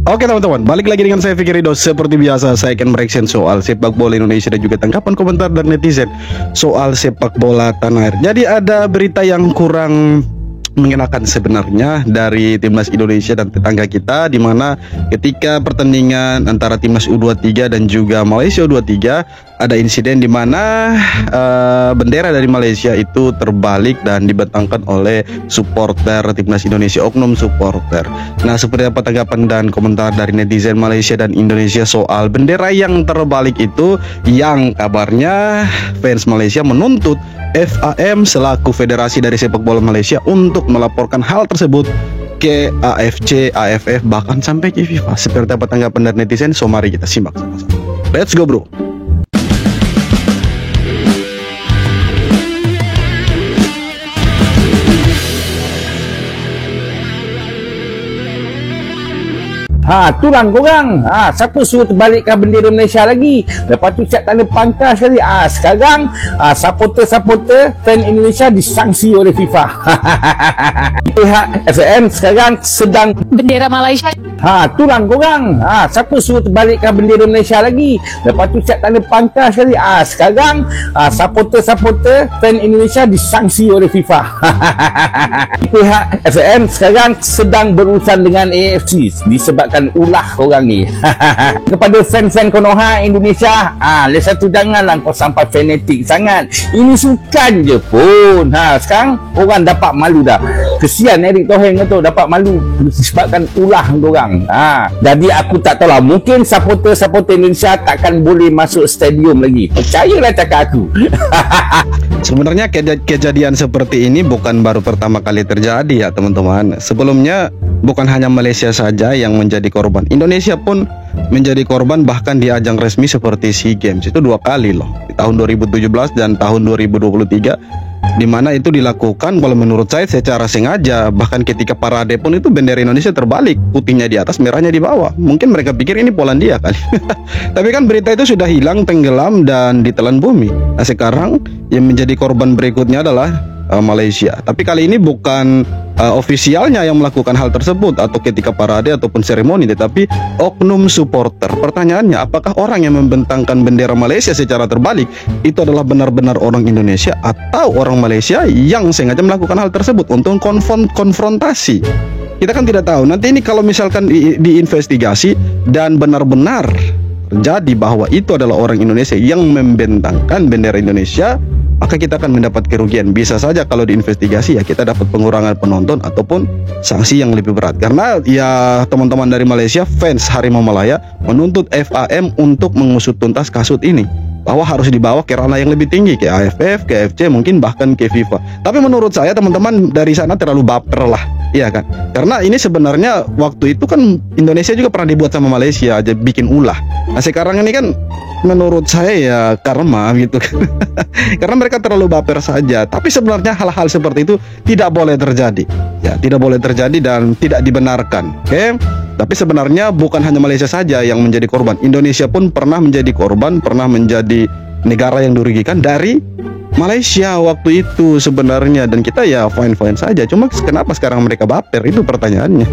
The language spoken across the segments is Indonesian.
Oke teman-teman, balik lagi dengan saya Fikri Ridho. Seperti biasa saya akan mereaction soal sepak bola Indonesia dan juga tanggapan komentar dari netizen soal sepak bola tanah air. Jadi ada berita yang kurang mengenakan sebenarnya dari timnas Indonesia dan tetangga kita, di mana ketika pertandingan antara timnas U23 dan juga Malaysia U23 ada insiden di mana bendera dari Malaysia itu terbalik dan dibentangkan oleh supporter timnas Indonesia, oknum supporter. Nah, seperti apa tanggapan dan komentar dari netizen Malaysia dan Indonesia soal bendera yang terbalik itu, yang kabarnya fans Malaysia menuntut FAM selaku federasi dari sepak bola Malaysia untuk melaporkan hal tersebut ke AFC, AFF, bahkan sampai ke FIFA. Seperti apa tanggapan dari netizen? So mari kita simak sama-sama. Let's go bro. Turang korang. Siapa suruh terbalikkan bendera Malaysia lagi? Lepas tu siap tanda pangkas sekali. Sekarang supporter-supporter fan Indonesia disangsi oleh FIFA. Pihak FAM sekarang sedang bendera Malaysia. Turang korang. Siapa suruh terbalikkan bendera Malaysia lagi? Lepas tu siap tanda pangkas sekali. Sekarang supporter-supporter fan Indonesia disangsi oleh FIFA. Pihak FAM sekarang sedang berurusan dengan AFC disebabkan ulah orang ni. Kepada fan-fan Konoha Indonesia, lesa tu janganlah kau sampai fanatik sangat. Ini sukan je pun. Sekarang orang dapat malu dah. Kesian Erick Thohir tu dapat malu disebabkan ulah orang. Jadi aku tak tahulah, mungkin supporter-supporter Indonesia takkan boleh masuk stadium lagi. Percayalah cakap aku. Sebenarnya kejadian seperti ini bukan baru pertama kali terjadi ya teman-teman. Sebelumnya bukan hanya Malaysia saja yang menjadi korban, Indonesia pun menjadi korban, bahkan di ajang resmi seperti SEA Games itu 2 kali loh, di tahun 2017 dan tahun 2023, di mana itu dilakukan kalau menurut saya secara sengaja. Bahkan ketika parade pun itu bendera Indonesia terbalik, putihnya di atas, merahnya di bawah. Mungkin mereka pikir ini Polandia kali. Tapi kan berita itu sudah hilang, tenggelam dan ditelan bumi. Nah, sekarang yang menjadi korban berikutnya adalah Malaysia. Tapi kali ini bukan ofisialnya yang melakukan hal tersebut atau ketika parade ataupun seremoni, tetapi oknum supporter. Pertanyaannya, apakah orang yang membentangkan bendera Malaysia secara terbalik itu adalah benar-benar orang Indonesia atau orang Malaysia yang sengaja melakukan hal tersebut untuk konfrontasi? Kita kan tidak tahu. Nanti ini kalau misalkan diinvestigasi dan benar-benar terjadi bahwa itu adalah orang Indonesia yang membentangkan bendera Indonesia, maka kita akan mendapat kerugian. Bisa saja kalau diinvestigasi ya kita dapat pengurangan penonton ataupun sanksi yang lebih berat. Karena ya teman-teman dari Malaysia, fans Harimau Malaya menuntut FAM untuk mengusut tuntas kasus ini, bahwa harus dibawa ke ranah yang lebih tinggi, ke AFF, ke AFC, mungkin bahkan ke FIFA. Tapi menurut saya teman-teman dari sana terlalu baper lah, iya kan? Karena ini sebenarnya waktu itu kan Indonesia juga pernah dibuat sama Malaysia aja, bikin ulah. Nah sekarang ini kan menurut saya ya karma gitu. Karena mereka terlalu baper saja. Tapi sebenarnya hal-hal seperti itu tidak boleh terjadi. Ya, tidak boleh terjadi dan tidak dibenarkan. Oke? Tapi sebenarnya bukan hanya Malaysia saja yang menjadi korban. Indonesia pun pernah menjadi korban, pernah menjadi negara yang dirugikan dari Malaysia waktu itu sebenarnya. Dan kita ya fine-fine saja. Cuma kenapa sekarang mereka baper? Itu pertanyaannya.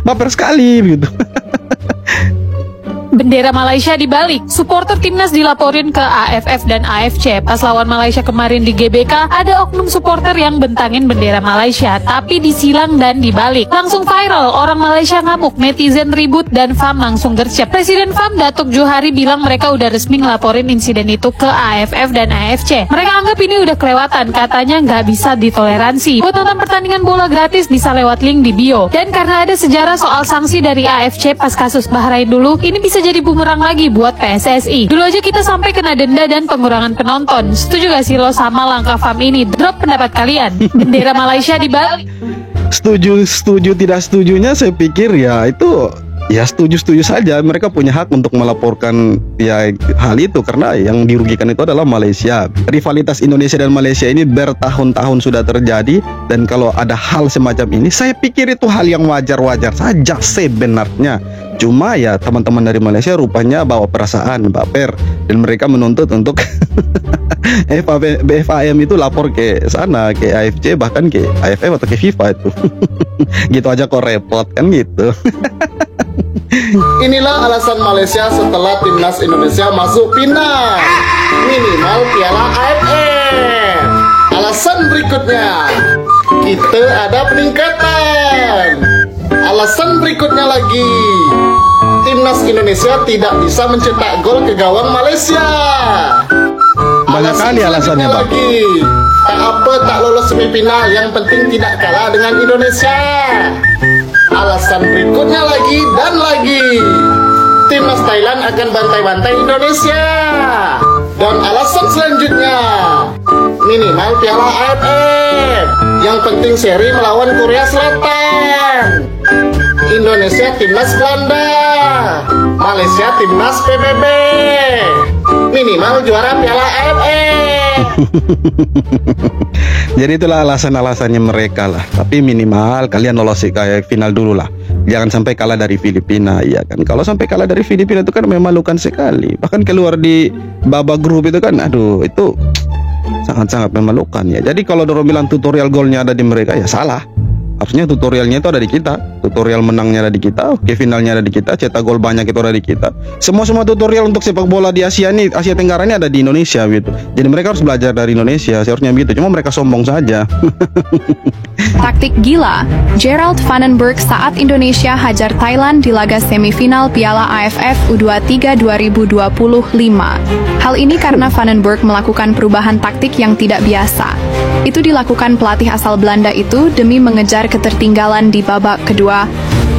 Baper sekali gitu. Bendera Malaysia dibalik. Supporter timnas dilaporin ke AFF dan AFC. Pas lawan Malaysia kemarin di GBK, ada oknum supporter yang bentangin bendera Malaysia, tapi disilang dan dibalik. Langsung viral, orang Malaysia ngamuk, netizen ribut, dan FAM langsung gercep. Presiden FAM Datuk Johari bilang mereka udah resmi ngelaporin insiden itu ke AFF dan AFC. Mereka anggap ini udah kelewatan, katanya nggak bisa ditoleransi. Buat nonton pertandingan bola gratis bisa lewat link di bio. Dan karena ada sejarah soal sanksi dari AFC pas kasus Bahrain dulu, ini bisa jadi bumerang lagi buat PSSI. Dulu aja kita sampai kena denda dan pengurangan penonton. Setuju gak sih lo sama langkah FAM ini? Drop pendapat kalian. Bendera Malaysia dibalik. Setuju tidak setujunya saya pikir ya itu ya setuju saja. Mereka punya hak untuk melaporkan ya hal itu, karena yang dirugikan itu adalah Malaysia. Rivalitas Indonesia dan Malaysia ini bertahun-tahun sudah terjadi, dan kalau ada hal semacam ini saya pikir itu hal yang wajar-wajar saja sebenarnya. Cuma ya teman-teman dari Malaysia rupanya bawa perasaan, baper, dan mereka menuntut untuk FAM itu lapor ke sana, ke AFC, bahkan ke AFF atau ke FIFA itu. Gitu aja kok repot kan gitu. Inilah alasan Malaysia setelah timnas Indonesia masuk final minimal Piala AFF. Alasan berikutnya, kita ada peningkatan. Alasan berikutnya lagi, timnas Indonesia tidak bisa mencetak gol ke gawang Malaysia. Banyak kali alasannya, Pak. lagi, tak apa tak lolos semifinal, yang penting tidak kalah dengan Indonesia. Alasan berikutnya lagi dan lagi, timnas Thailand akan bantai-bantai Indonesia. Dan alasan selanjutnya, minimal Piala AFF, yang penting seri melawan Korea Selatan. Indonesia timnas Belanda, Malaysia timnas PBB, minimal juara Piala AFF. Jadi itulah alasan-alasannya mereka lah. Tapi minimal kalian lolos kayak final dulu lah. Jangan sampai kalah dari Filipina, ya kan. Kalau sampai kalah dari Filipina itu kan memalukan sekali. Bahkan keluar di babak grup itu kan, aduh, itu sangat-sangat memalukan ya. Jadi kalau Doro bilang tutorial golnya ada di mereka, ya salah. Harusnya tutorialnya itu ada di kita. Tutorial menangnya ada di kita, oke, finalnya ada di kita, cetak gol banyak itu ada di kita. Semua tutorial untuk sepak bola di Asia Tenggara ini ada di Indonesia gitu. Jadi mereka harus belajar dari Indonesia, seharusnya gitu. Cuma mereka sombong saja. Taktik gila, Gerald Vandenberg saat Indonesia hajar Thailand di laga semifinal Piala AFF U23 2025. Hal ini karena Vandenberg melakukan perubahan taktik yang tidak biasa. Itu dilakukan pelatih asal Belanda itu demi mengejar ketertinggalan di babak kedua.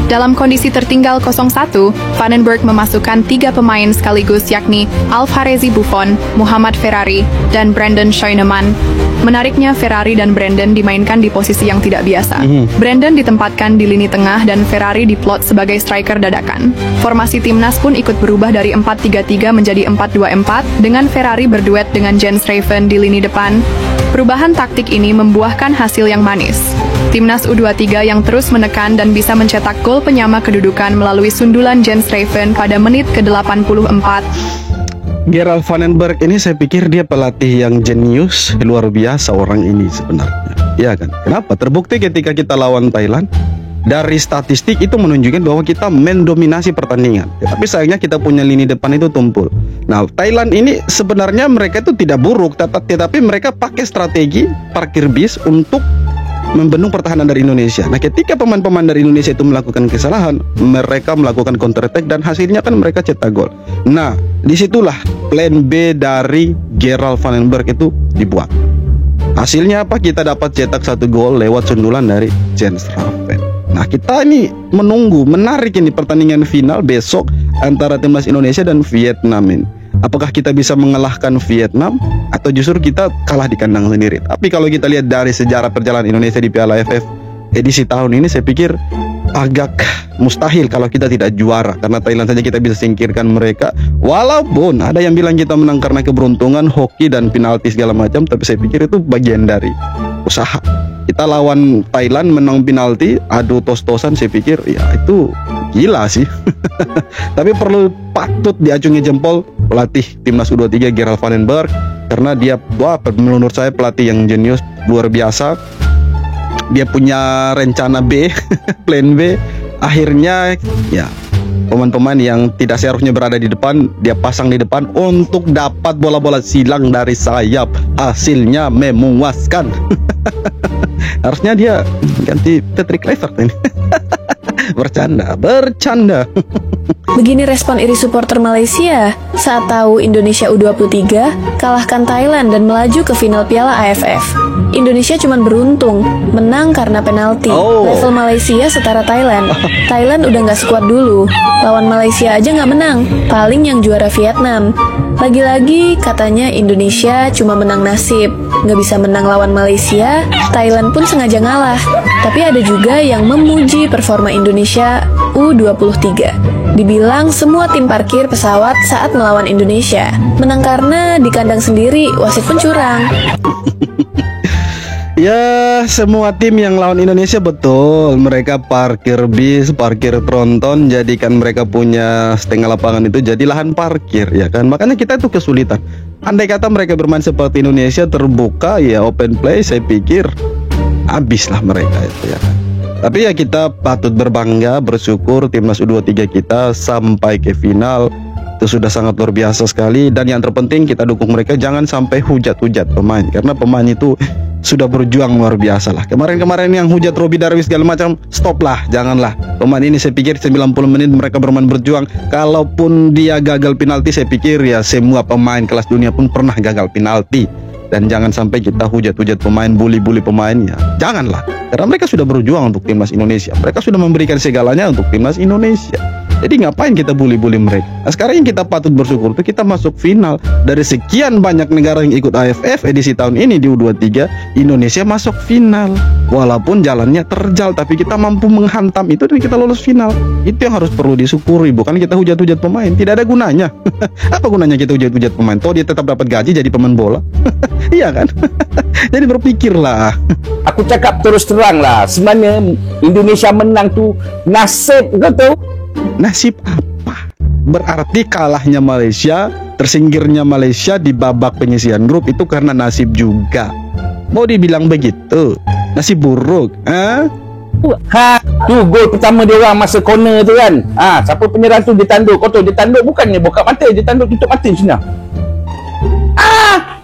Dalam kondisi tertinggal 0-1, Vandenberg memasukkan 3 pemain sekaligus, yakni Alvarez Buffon, Muhammad Ferrari, dan Brandon Scheunemann. Menariknya, Ferrari dan Brandon dimainkan di posisi yang tidak biasa. Brandon ditempatkan di lini tengah dan Ferrari diplot sebagai striker dadakan. Formasi timnas pun ikut berubah dari 4-3-3 menjadi 4-2-4 dengan Ferrari berduet dengan Jens Raven di lini depan. Perubahan taktik ini membuahkan hasil yang manis. Timnas U23 yang terus menekan dan bisa mencetak gol penyama kedudukan melalui sundulan Jens Raven pada menit ke-84. Gerald Vandenberg ini saya pikir dia pelatih yang jenius, luar biasa orang ini sebenarnya. Ya kan? Kenapa? Terbukti ketika kita lawan Thailand, dari statistik itu menunjukkan bahwa kita mendominasi pertandingan. Tapi sayangnya kita punya lini depan itu tumpul. Nah, Thailand ini sebenarnya mereka itu tidak buruk, tetapi mereka pakai strategi parkir bis untuk membendung pertahanan dari Indonesia. Nah, ketika pemain-pemain dari Indonesia itu melakukan kesalahan, mereka melakukan counter attack dan hasilnya kan mereka cetak gol. Nah, disitulah plan B dari Gerald Vandenberg itu dibuat. Hasilnya apa? Kita dapat cetak 1 gol lewat sundulan dari Jens Raven. Nah, kita ini menunggu, menarik ini pertandingan final besok antara timnas Indonesia dan Vietnam ini. Apakah kita bisa mengalahkan Vietnam atau justru kita kalah di kandang sendiri? Tapi kalau kita lihat dari sejarah perjalanan Indonesia di Piala AFF edisi tahun ini, saya pikir agak mustahil kalau kita tidak juara, karena Thailand saja kita bisa singkirkan mereka. Walaupun ada yang bilang kita menang karena keberuntungan, hoki dan penalti segala macam, tapi saya pikir itu bagian dari usaha. Kita lawan Thailand menang penalti, adu tos-tosan, saya pikir ya itu gila sih. Tapi perlu patut diacungi jempol pelatih timnas U23 Gerald Vandenberg, karena dia menurut saya pelatih yang jenius, luar biasa. Dia punya rencana B, plan B. Akhirnya ya pemain-pemain yang tidak seharusnya berada di depan dia pasang di depan untuk dapat bola-bola silang dari sayap. Hasilnya memuaskan. Harusnya dia ganti Patrick Kluivert ini. Bercanda. Begini respon iri supporter Malaysia saat tahu Indonesia U23 kalahkan Thailand dan melaju ke final Piala AFF. Indonesia cuma beruntung menang karena penalti. Level Malaysia setara Thailand. Thailand udah gak sekuat dulu. Lawan Malaysia aja gak menang. Paling yang juara Vietnam. Lagi-lagi katanya Indonesia cuma menang nasib, gak bisa menang lawan Malaysia. Thailand pun sengaja ngalah. Tapi ada juga yang memuji performa Indonesia U23. Dibilang semua tim parkir pesawat saat melawan Indonesia. Menang karena di kandang sendiri, wasit pun curang. Ya, semua tim yang lawan Indonesia betul, mereka parkir bis, parkir tronton, jadikan mereka punya setengah lapangan itu jadi lahan parkir, ya kan. Makanya kita itu kesulitan. Andai kata mereka bermain seperti Indonesia terbuka, ya open play, saya pikir habislah mereka itu, ya kan. Tapi ya kita patut berbangga, bersyukur timnas U23 kita sampai ke final. Itu sudah sangat luar biasa sekali. Dan yang terpenting kita dukung mereka, jangan sampai hujat-hujat pemain, karena pemain itu sudah berjuang luar biasa lah. Kemarin-kemarin yang hujat Robi Darwis segala macam, stop lah, janganlah. Pemain ini saya pikir 90 menit mereka berjuang. Kalaupun dia gagal penalti, saya pikir ya semua pemain kelas dunia pun pernah gagal penalti. Dan jangan sampai kita hujat-hujat pemain, bully-bully pemain, ya janganlah. Karena mereka sudah berjuang untuk timnas Indonesia. Mereka sudah memberikan segalanya untuk timnas Indonesia. Jadi ngapain kita bully-bully mereka? Nah, sekarang yang kita patut bersyukur itu kita masuk final. Dari sekian banyak negara yang ikut AFF edisi tahun ini di U23, Indonesia masuk final. Walaupun jalannya terjal, tapi kita mampu menghantam itu dan kita lolos final. Itu yang harus perlu disyukuri, bukan kita hujat-hujat pemain. Tidak ada gunanya. Apa gunanya kita hujat-hujat pemain? Toh dia tetap dapat gaji jadi pemain bola. Iya kan? Jadi berpikirlah. Aku cakap terus terang lah, sebenarnya Indonesia menang tu nasib, kau tahu? Nasib apa? Berarti kalahnya Malaysia, tersingkirnya Malaysia di babak penyisihan grup itu karena nasib juga. Mau dibilang begitu? Nasib buruk? Ha, tu gol pertama dia orang masa corner tu kan. Siapa penyerang tu dia tanduk, kau tahu dia tanduk bukannya buka mata, dia tanduk tutup mata macam mana?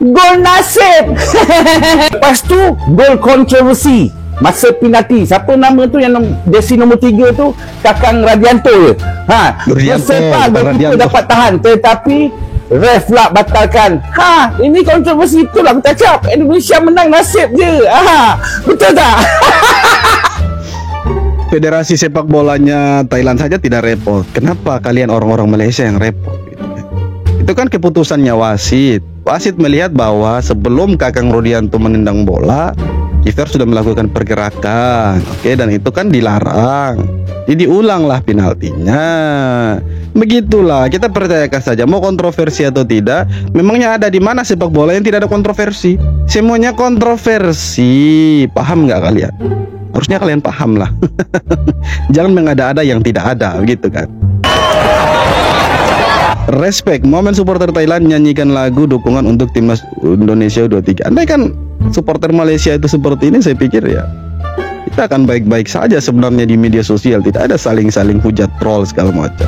Gol nasib. Lepas tu gol kontroversi masa penalti. Siapa nama tu yang jersey nombor 3 tu? Kakang Radianto ke? Radianto dapat tahan, tetapi ref lah batalkan. Ini kontroversi, itulah aku cakap Indonesia menang nasib je. Betul tak? Federasi sepak bolanya Thailand saja tidak repot. Kenapa kalian orang-orang Malaysia yang repot? Itu kan keputusannya wasit. Wasit melihat bahwa sebelum Kakang Rodianto menendang bola, kiper sudah melakukan pergerakan, oke, dan itu kan dilarang. Jadi diulanglah penaltinya. Begitulah, kita percayakan saja. Mau kontroversi atau tidak, memangnya ada di mana sepak bola yang tidak ada kontroversi? Semuanya kontroversi. Paham nggak kalian? Harusnya kalian paham lah. Jangan mengada-ada yang tidak ada, begitu kan? Respect, momen supporter Thailand nyanyikan lagu dukungan untuk timnas Indonesia U23. Andai kan supporter Malaysia itu seperti ini, saya pikir ya kita akan baik-baik saja sebenarnya di media sosial. Tidak ada saling-saling hujat, troll segala macam.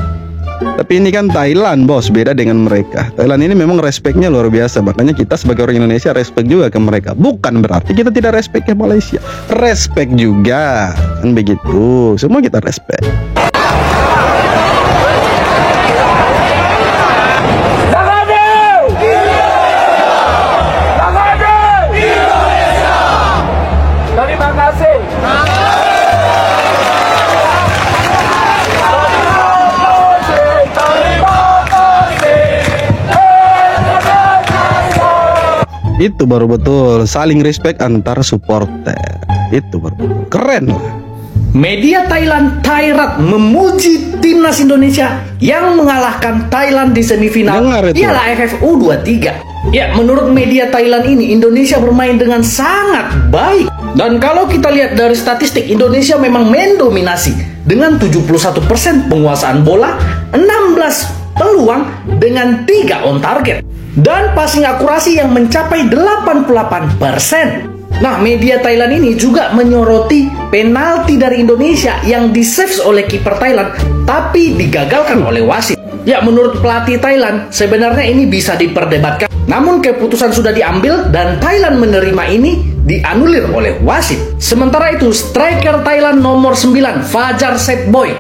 Tapi ini kan Thailand, bos, beda dengan mereka. Thailand ini memang respectnya luar biasa. Makanya kita sebagai orang Indonesia respect juga ke mereka. Bukan berarti kita tidak respect ke Malaysia. Respect juga, kan begitu. Semua kita respect. Itu baru betul saling respect antar supporter. Itu baru betul. Keren lah. Media Thailand Thairat memuji timnas Indonesia yang mengalahkan Thailand di semifinal Piala AFF U23. Ya, menurut media Thailand ini Indonesia bermain dengan sangat baik. Dan kalau kita lihat dari statistik, Indonesia memang mendominasi dengan 71% penguasaan bola, 16 peluang dengan 3 on target, dan passing akurasi yang mencapai 88%. Nah, media Thailand ini juga menyoroti penalti dari Indonesia yang di-save oleh kiper Thailand tapi digagalkan oleh wasit. Ya, menurut pelatih Thailand sebenarnya ini bisa diperdebatkan, namun keputusan sudah diambil dan Thailand menerima ini dianulir oleh wasit. Sementara itu, striker Thailand nomor 9 Fajar Setboy,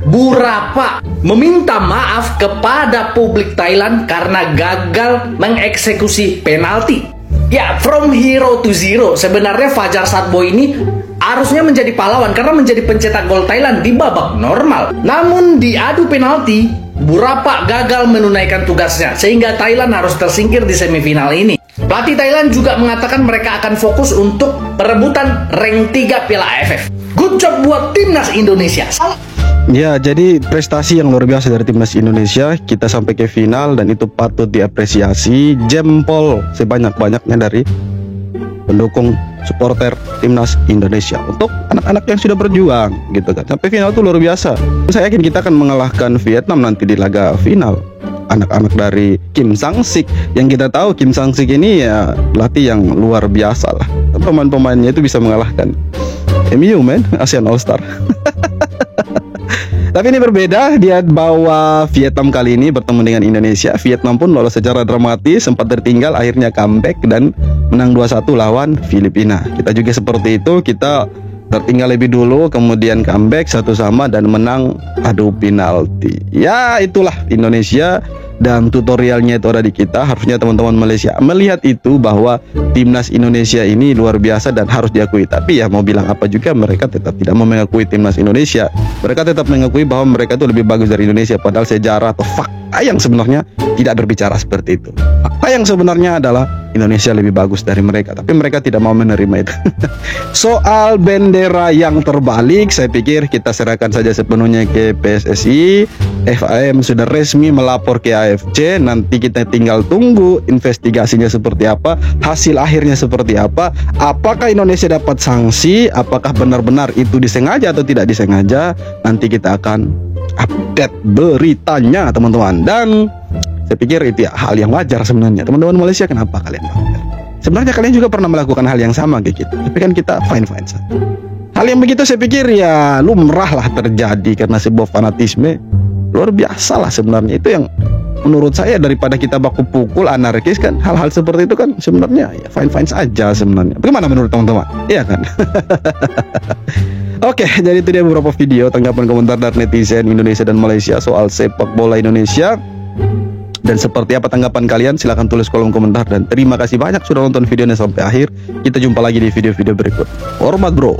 Burapa, meminta maaf kepada publik Thailand karena gagal mengeksekusi penalti. Ya, from hero to zero, sebenarnya Fajar Setboy ini harusnya menjadi pahlawan karena menjadi pencetak gol Thailand di babak normal. Namun di adu penalti, Burapa gagal menunaikan tugasnya sehingga Thailand harus tersingkir di semifinal ini. Pelatih Thailand juga mengatakan mereka akan fokus untuk perebutan rank 3 Piala AFF. Good job buat timnas Indonesia. Ya, jadi prestasi yang luar biasa dari timnas Indonesia. Kita sampai ke final dan itu patut diapresiasi. Jempol sebanyak-banyaknya dari pendukung supporter timnas Indonesia untuk anak-anak yang sudah berjuang, gitu kan. Sampai final itu luar biasa. Saya yakin kita akan mengalahkan Vietnam nanti di laga final. Anak-anak dari Kim Sang-sik, yang kita tahu Kim Sang-sik ini ya pelatih yang luar biasa lah. Pemain-pemainnya itu bisa mengalahkan MU men, ASEAN All Star. Tapi ini berbeda, dia bawa Vietnam kali ini bertemu dengan Indonesia. Vietnam pun lolos secara dramatis, sempat tertinggal, akhirnya comeback dan menang 2-1 lawan Filipina. Kita juga seperti itu, kita tertinggal lebih dulu, kemudian comeback 1-1 dan menang adu penalti. Ya itulah Indonesia, dan tutorialnya itu ada di kita. Harusnya teman-teman Malaysia melihat itu, bahwa timnas Indonesia ini luar biasa dan harus diakui. Tapi ya mau bilang apa juga, mereka tetap tidak mau mengakui timnas Indonesia. Mereka tetap mengakui bahwa mereka itu lebih bagus dari Indonesia, padahal sejarah atau fakta yang sebenarnya tidak berbicara seperti itu. Fakta yang sebenarnya adalah Indonesia lebih bagus dari mereka, tapi mereka tidak mau menerima itu. Soal bendera yang terbalik, saya pikir kita serahkan saja sepenuhnya ke PSSI. FAM sudah resmi melapor ke AFC, nanti kita tinggal tunggu investigasinya seperti apa, hasil akhirnya seperti apa, apakah Indonesia dapat sanksi, apakah benar-benar itu disengaja atau tidak disengaja, nanti kita akan update beritanya teman-teman. Dan saya pikir itu ya hal yang wajar sebenarnya. Teman-teman Malaysia, kenapa kalian bangga? Sebenarnya kalian juga pernah melakukan hal yang sama kayak kita, tapi kan kita fine-fine saja. Hal yang begitu saya pikir ya lumrah lah terjadi karena sebuah fanatisme luar biasa lah sebenarnya. Itu yang menurut saya, daripada kita baku pukul anarkis kan, hal-hal seperti itu kan sebenarnya ya fine-fine saja sebenarnya. Bagaimana menurut teman-teman? Iya kan? Oke, jadi itu dia beberapa video tanggapan komentar dari netizen Indonesia dan Malaysia soal sepak bola Indonesia. Dan seperti apa tanggapan kalian? Silahkan tulis kolom komentar. Dan terima kasih banyak sudah nonton videonya sampai akhir. Kita jumpa lagi di video-video berikut. Hormat bro.